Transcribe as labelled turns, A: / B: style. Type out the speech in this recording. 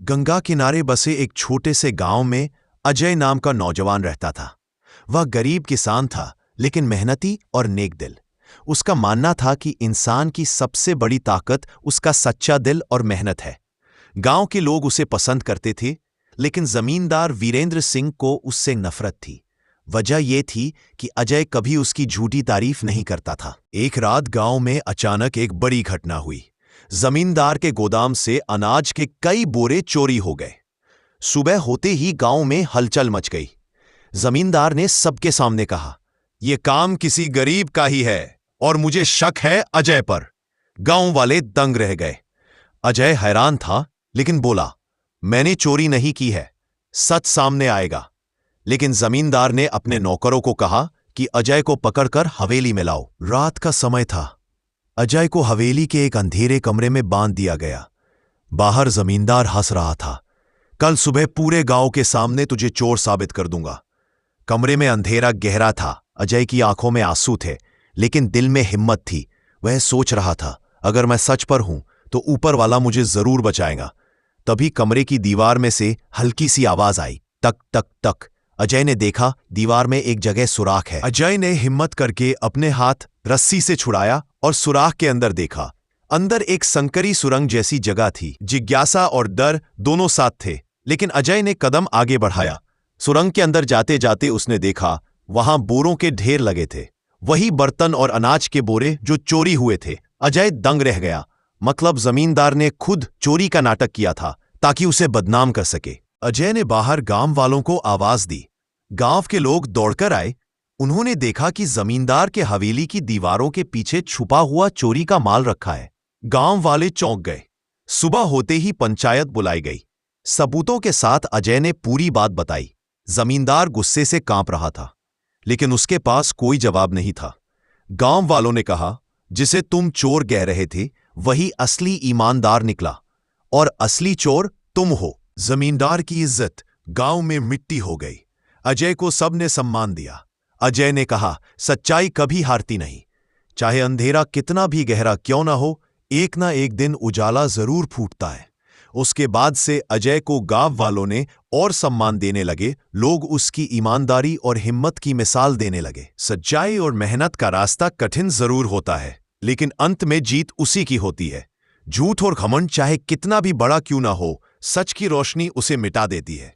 A: गंगा किनारे बसे एक छोटे से गांव में अजय नाम का नौजवान रहता था। वह गरीब किसान था, लेकिन मेहनती और नेक दिल। उसका मानना था कि इंसान की सबसे बड़ी ताकत उसका सच्चा दिल और मेहनत है। गांव के लोग उसे पसंद करते थे, लेकिन जमींदार वीरेंद्र सिंह को उससे नफरत थी। वजह यह थी कि अजय कभी उसकी झूठी तारीफ नहीं करता था। एक रात गांव में अचानक एक बड़ी घटना हुई। जमींदार के गोदाम से अनाज के कई बोरे चोरी हो गए। सुबह होते ही गांव में हलचल मच गई। जमींदार ने सबके सामने कहा, यह काम किसी गरीब का ही है और मुझे शक है अजय पर। गांव वाले दंग रह गए। अजय हैरान था, लेकिन बोला, मैंने चोरी नहीं की है, सच सामने आएगा। लेकिन जमींदार ने अपने नौकरों को कहा कि अजय को पकड़कर हवेली में लाओ। रात का समय था। अजय को हवेली के एक अंधेरे कमरे में बांध दिया गया। बाहर जमींदार हंस रहा था। कल सुबह पूरे गांव के सामने तुझे चोर साबित कर दूंगा। कमरे में अंधेरा गहरा था। अजय की आंखों में आंसू थे, लेकिन दिल में हिम्मत थी। वह सोच रहा था, अगर मैं सच पर हूं तो ऊपर वाला मुझे जरूर बचाएगा। तभी कमरे की दीवार में से हल्की सी आवाज आई, टक टक टक। अजय ने देखा, दीवार में एक जगह सुराख है। अजय ने हिम्मत करके अपने हाथ रस्सी से छुड़ाया और सुराख के अंदर देखा। अंदर एक संकरी सुरंग जैसी जगह थी। जिज्ञासा और डर दोनों साथ थे, लेकिन अजय ने कदम आगे बढ़ाया। सुरंग के अंदर जाते जाते उसने देखा, वहां बोरों के ढेर लगे थे। वही बर्तन और अनाज के बोरे जो चोरी हुए थे। अजय दंग रह गया। मतलब जमींदार ने खुद चोरी का नाटक किया था ताकि उसे बदनाम कर सके। अजय ने बाहर गांव वालों को आवाज दी। गांव के लोग दौड़कर आए। उन्होंने देखा कि जमींदार के हवेली की दीवारों के पीछे छुपा हुआ चोरी का माल रखा है। गांव वाले चौंक गए। सुबह होते ही पंचायत बुलाई गई। सबूतों के साथ अजय ने पूरी बात बताई। जमींदार गुस्से से कांप रहा था, लेकिन उसके पास कोई जवाब नहीं था। गांव वालों ने कहा, जिसे तुम चोर कह रहे थे वही असली ईमानदार निकला, और असली चोर तुम हो। जमींदार की इज्जत गांव में मिट्टी हो गई। अजय को सबने सम्मान दिया। अजय ने कहा, सच्चाई कभी हारती नहीं। चाहे अंधेरा कितना भी गहरा क्यों ना हो, एक ना एक दिन उजाला जरूर फूटता है। उसके बाद से अजय को गांव वालों ने और सम्मान देने लगे। लोग उसकी ईमानदारी और हिम्मत की मिसाल देने लगे। सच्चाई और मेहनत का रास्ता कठिन जरूर होता है, लेकिन अंत में जीत उसी की होती है। झूठ और घमंड चाहे कितना भी बड़ा क्यों ना हो, सच की रोशनी उसे मिटा देती है।